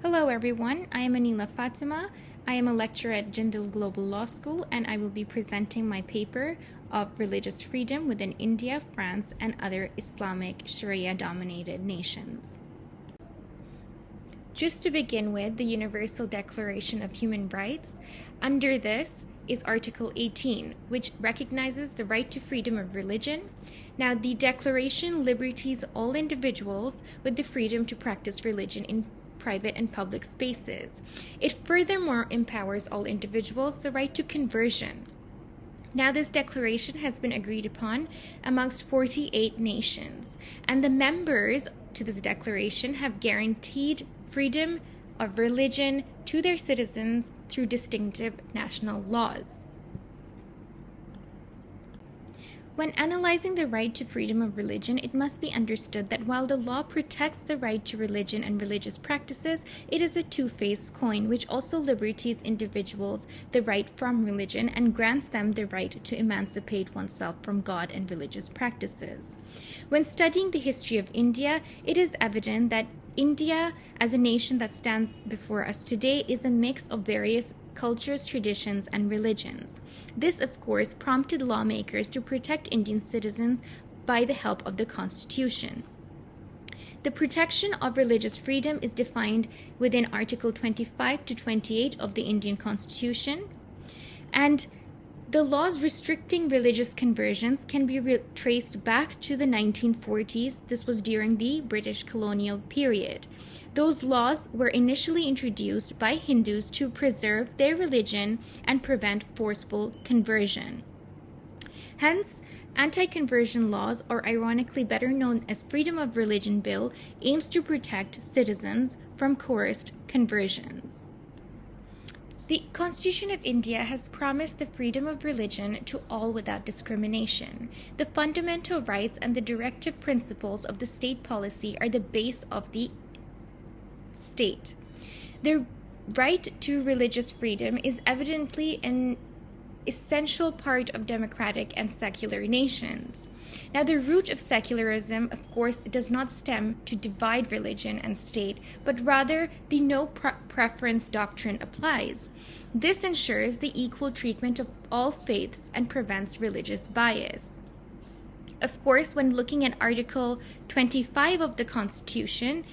Hello everyone, I am Aneela Fatima. I am a lecturer at Jindal Global Law School and I will be presenting my paper of religious freedom within India, France, and other Islamic Sharia-dominated nations. Just to begin with, the Universal Declaration of Human Rights. Under this is Article 18, which recognizes the right to freedom of religion. Now, the Declaration liberties all individuals with the freedom to practice religion in private and public spaces. It furthermore empowers all individuals the right to conversion. Now, this declaration has been agreed upon amongst 48 nations, and the members to this declaration have guaranteed freedom of religion to their citizens through distinctive national laws. When analyzing the right to freedom of religion, it must be understood that while the law protects the right to religion and religious practices, it is a two-faced coin which also liberties individuals the right from religion and grants them the right to emancipate oneself from God and religious practices. When studying the history of India, it is evident that India, as a nation that stands before us today, is a mix of various cultures, traditions, and religions. This, of course, prompted lawmakers to protect Indian citizens by the help of the Constitution. The protection of religious freedom is defined within Article 25 to 28 of the Indian Constitution, and the laws restricting religious conversions can be traced back to the 1940s. This was during the British colonial period. Those laws were initially introduced by Hindus to preserve their religion and prevent forceful conversion. Hence, anti-conversion laws, or ironically better known as Freedom of Religion Bill, aims to protect citizens from coerced conversions. The Constitution of India has promised the freedom of religion to all without discrimination. The fundamental rights and the directive principles of the state policy are the base of the state. The right to religious freedom is evidently an essential part of democratic and secular nations. Now, the root of secularism, of course, does not stem to divide religion and state, but rather the no preference doctrine applies. This ensures the equal treatment of all faiths and prevents religious bias. Of course, when looking at Article 25 of the Constitution,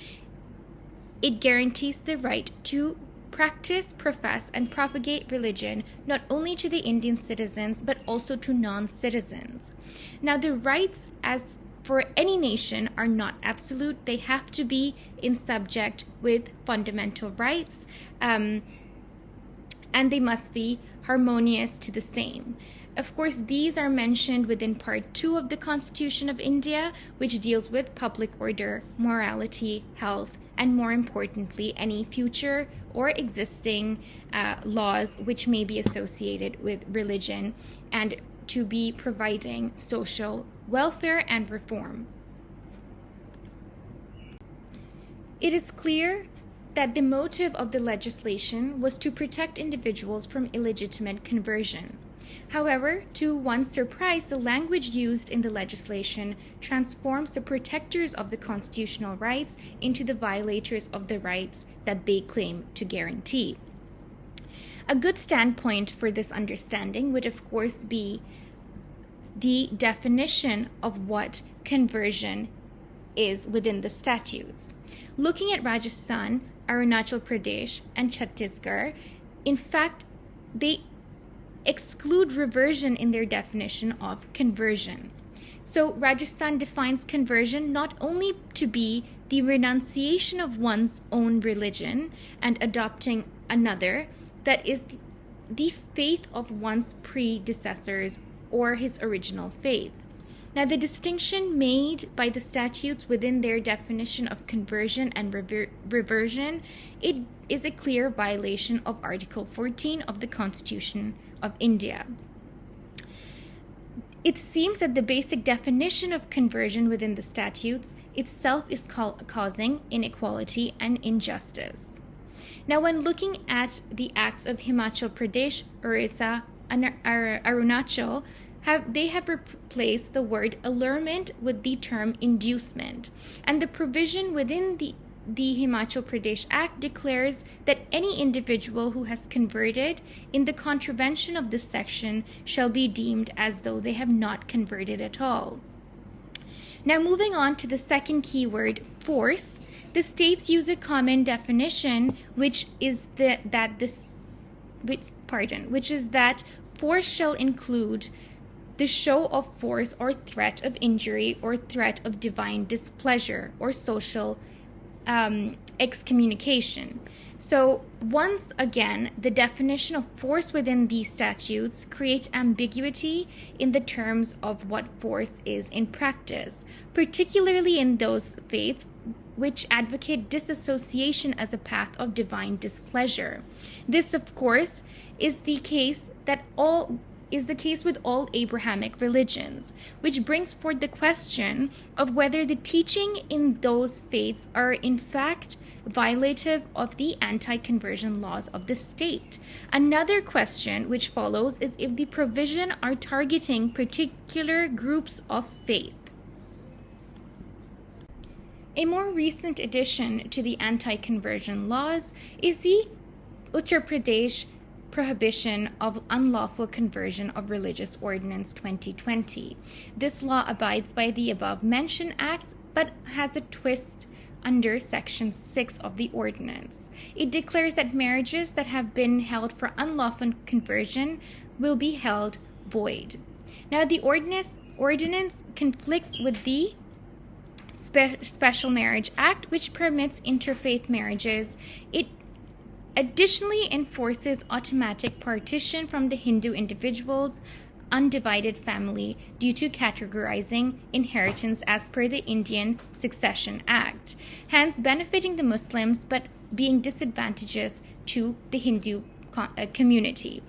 it guarantees the right to practice, profess, and propagate religion not only to the Indian citizens but also to non-citizens. Now, the rights, as for any nation, are not absolute. They have to be in subject with fundamental rights, and they must be harmonious to the same. Of course, these are mentioned within Part 2 of the Constitution of India, which deals with public order, morality, health, and more importantly, any future or existing laws which may be associated with religion, and to be providing social welfare and reform. It is clear that the motive of the legislation was to protect individuals from illegitimate conversion. However, to one's surprise, the language used in the legislation transforms the protectors of the constitutional rights into the violators of the rights that they claim to guarantee. A good standpoint for this understanding would, of course, be the definition of what conversion is within the statutes. Looking at Rajasthan, Arunachal Pradesh, and Chhattisgarh, in fact, they exclude reversion in their definition of conversion. So Rajasthan defines conversion not only to be the renunciation of one's own religion and adopting another that is the faith of one's predecessors or his original faith. Now, the distinction made by the statutes within their definition of conversion and reversion, it is a clear violation of Article 14 of the Constitution of India. It seems that the basic definition of conversion within the statutes itself is causing inequality and injustice. Now, when looking at the acts of Himachal Pradesh, Orissa, and Arunachal, they have replaced the word allurement with the term inducement, and the provision within the Himachal Pradesh Act declares that any individual who has converted in the contravention of this section shall be deemed as though they have not converted at all. Now, moving on to the second keyword, force, the states use a common definition, which is that force shall include the show of force or threat of injury or threat of divine displeasure or social excommunication. So once again, the definition of force within these statutes creates ambiguity in the terms of what force is in practice, particularly in those faiths which advocate disassociation as a path of divine displeasure. This, of course, is the case with all Abrahamic religions, which brings forth the question of whether the teaching in those faiths are in fact violative of the anti-conversion laws of the state. Another question which follows is if the provision are targeting particular groups of faith. A more recent addition to the anti-conversion laws is the Uttar Pradesh Prohibition of Unlawful Conversion of Religious Ordinance 2020. This law abides by the above-mentioned acts, but has a twist under Section 6 of the ordinance. It declares that marriages that have been held for unlawful conversion will be held void. Now, the ordinance conflicts with the Special Marriage Act, which permits interfaith marriages. It additionally enforces automatic partition from the Hindu individual's undivided family due to categorizing inheritance as per the Indian Succession Act, hence benefiting the Muslims but being disadvantageous to the Hindu community.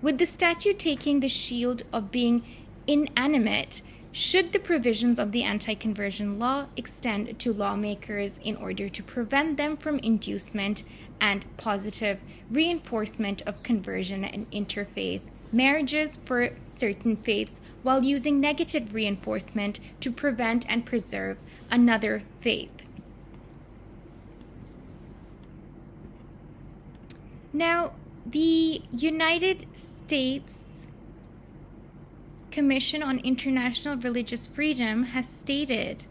With the statute taking the shield of being inanimate, should the provisions of the anti-conversion law extend to lawmakers in order to prevent them from inducement and positive reinforcement of conversion and interfaith marriages for certain faiths, while using negative reinforcement to prevent and preserve another faith? Now, the United States Commission on International Religious Freedom has stated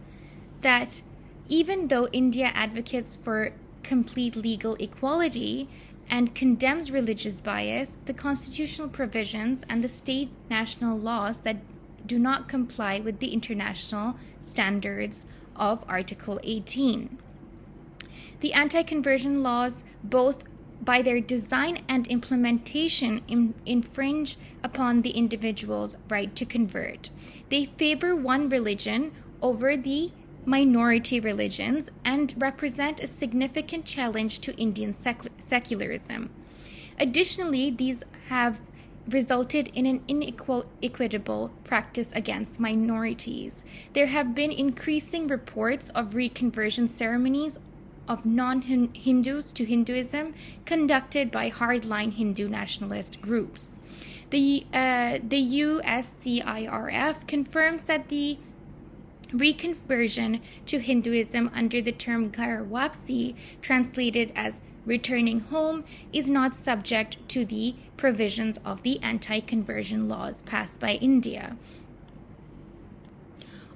that even though India advocates for complete legal equality and condemns religious bias, the constitutional provisions and the state national laws that do not comply with the international standards of Article 18. The anti-conversion laws, both by their design and implementation, infringe upon the individual's right to convert. They favor one religion over the minority religions and represent a significant challenge to Indian secularism. Additionally, these have resulted in an inequitable practice against minorities. There have been increasing reports of reconversion ceremonies of non-Hindus to Hinduism conducted by hardline Hindu nationalist groups. The USCIRF confirms that the reconversion to Hinduism under the term Ghar Wapsi, translated as returning home, is not subject to the provisions of the anti-conversion laws passed by India.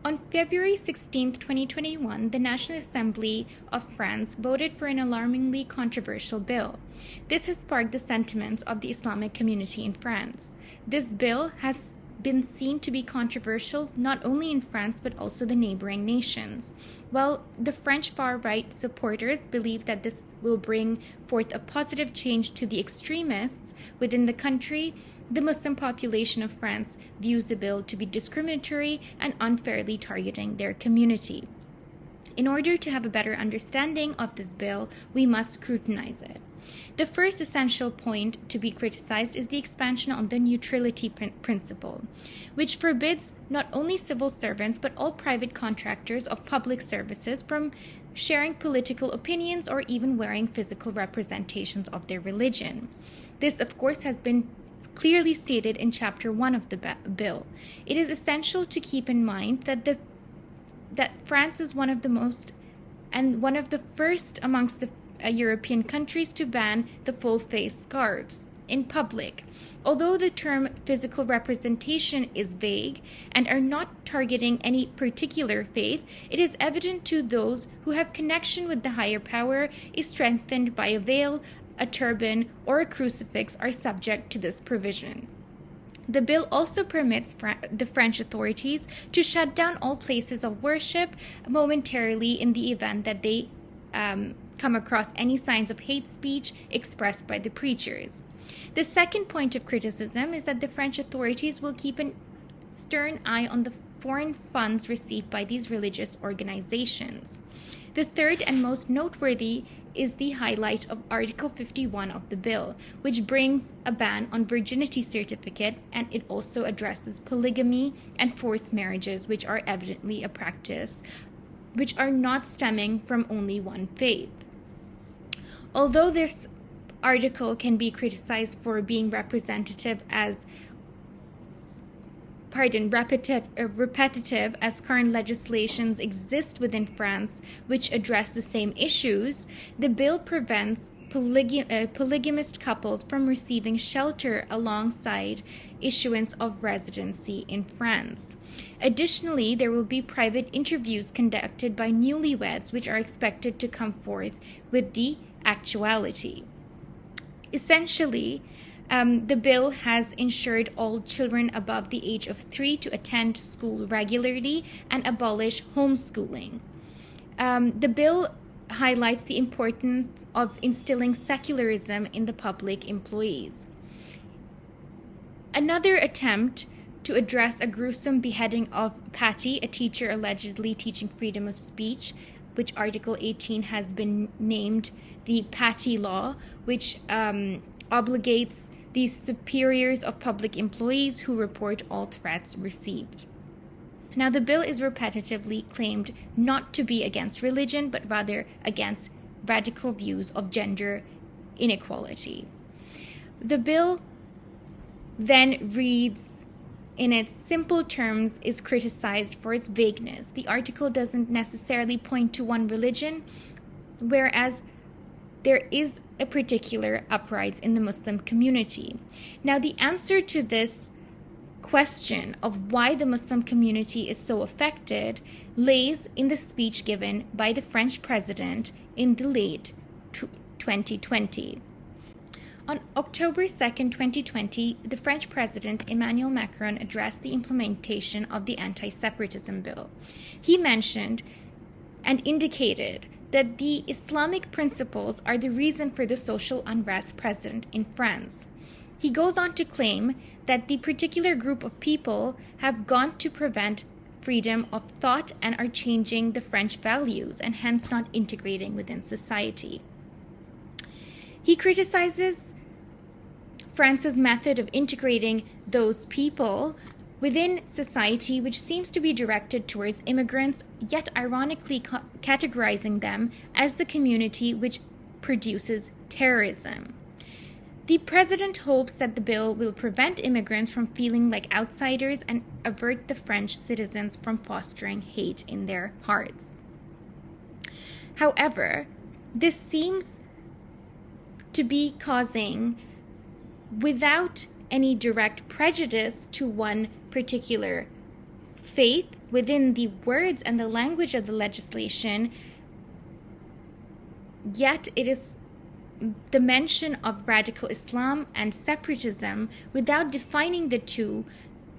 On February 16, 2021, the National Assembly of France voted for an alarmingly controversial bill. This has sparked the sentiments of the Islamic community in France. This bill has been seen to be controversial not only in France but also the neighboring nations. While the French far-right supporters believe that this will bring forth a positive change to the extremists within the country, the Muslim population of France views the bill to be discriminatory and unfairly targeting their community. In order to have a better understanding of this bill, we must scrutinize it. The first essential point to be criticized is the expansion on the neutrality principle, which forbids not only civil servants but all private contractors of public services from sharing political opinions or even wearing physical representations of their religion. This, of course, has been clearly stated in Chapter 1 of the bill. It is essential to keep in mind that France is one of the most and one of the first amongst the European countries to ban the full face scarves in public. Although the term physical representation is vague and are not targeting any particular faith, it is evident to those who have connection with the higher power is strengthened by a veil, a turban, or a crucifix are subject to this provision. The bill also permits the French authorities to shut down all places of worship momentarily in the event that they come across any signs of hate speech expressed by the preachers. The second point of criticism is that the French authorities will keep a stern eye on the foreign funds received by these religious organizations. The third and most noteworthy is the highlight of Article 51 of the bill, which brings a ban on virginity certificate, and it also addresses polygamy and forced marriages, which are evidently a practice which are not stemming from only one faith. Although this article can be criticized for being repetitive as current legislations exist within France which address the same issues, the bill prevents polygamist couples from receiving shelter alongside issuance of residency in France. Additionally, there will be private interviews conducted by newlyweds which are expected to come forth with the actuality. Essentially, the bill has ensured all children above the age of 3 to attend school regularly and abolish homeschooling. The bill highlights the importance of instilling secularism in the public employees. Another attempt to address a gruesome beheading of Patty, a teacher allegedly teaching freedom of speech, which Article 18 has been named the Patty Law, which obligates the superiors of public employees who report all threats received. Now, the bill is repetitively claimed not to be against religion, but rather against radical views of gender inequality. The bill then reads, in its simple terms, is criticized for its vagueness. The article doesn't necessarily point to one religion, whereas there is a particular uprising in the Muslim community. Now, the answer to this question of why the Muslim community is so affected lays in the speech given by the French president in the late 2020. On October 2nd, 2020, the French president Emmanuel Macron addressed the implementation of the anti-separatism bill. He mentioned and indicated that the Islamic principles are the reason for the social unrest present in France. He goes on to claim that the particular group of people have gone to prevent freedom of thought and are changing the French values and hence not integrating within society. He criticizes France's method of integrating those people within society, which seems to be directed towards immigrants, yet ironically categorizing them as the community which produces terrorism. The president hopes that the bill will prevent immigrants from feeling like outsiders and avert the French citizens from fostering hate in their hearts. However, this seems to be causing, without any direct prejudice to one particular faith within the words and the language of the legislation, yet it is the mention of radical Islam and separatism without defining the two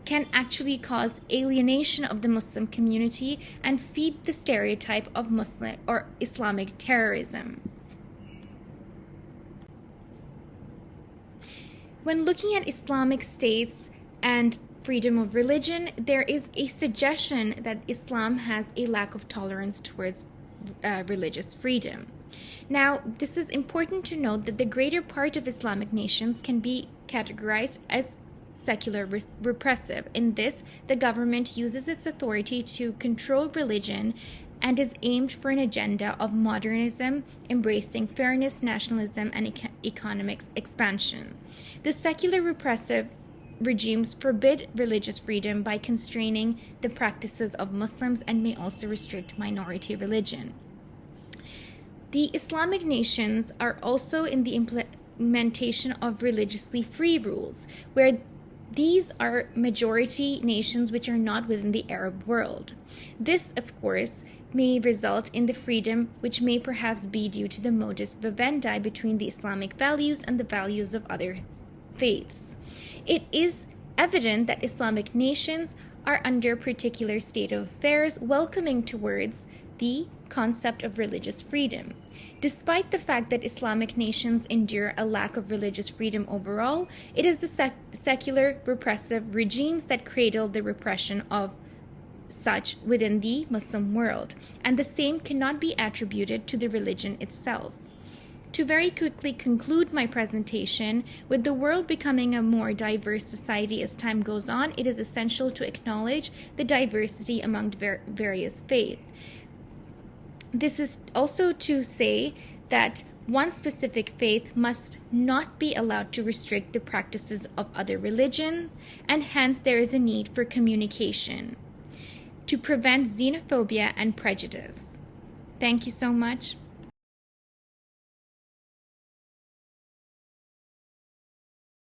can actually cause alienation of the Muslim community and feed the stereotype of Muslim or Islamic terrorism. When looking at Islamic states and freedom of religion, there is a suggestion that Islam has a lack of tolerance towards religious freedom. Now, this is important to note that the greater part of Islamic nations can be categorized as secular repressive. In this, the government uses its authority to control religion and is aimed for an agenda of modernism, embracing fairness, nationalism, and economic expansion. The secular repressive regimes forbid religious freedom by constraining the practices of Muslims and may also restrict minority religion. The Islamic nations are also in the implementation of religiously free rules, where these are majority nations which are not within the Arab world. This, of course, may result in the freedom which may perhaps be due to the modus vivendi between the Islamic values and the values of other faiths. It is evident that Islamic nations are under a particular state of affairs welcoming towards the concept of religious freedom. Despite the fact that Islamic nations endure a lack of religious freedom overall, it is the secular repressive regimes that cradle the repression of such within the Muslim world, and the same cannot be attributed to the religion itself. To very quickly conclude my presentation, with the world becoming a more diverse society as time goes on, it is essential to acknowledge the diversity among various faiths. This is also to say that one specific faith must not be allowed to restrict the practices of other religions, and hence there is a need for communication to prevent xenophobia and prejudice. Thank you so much.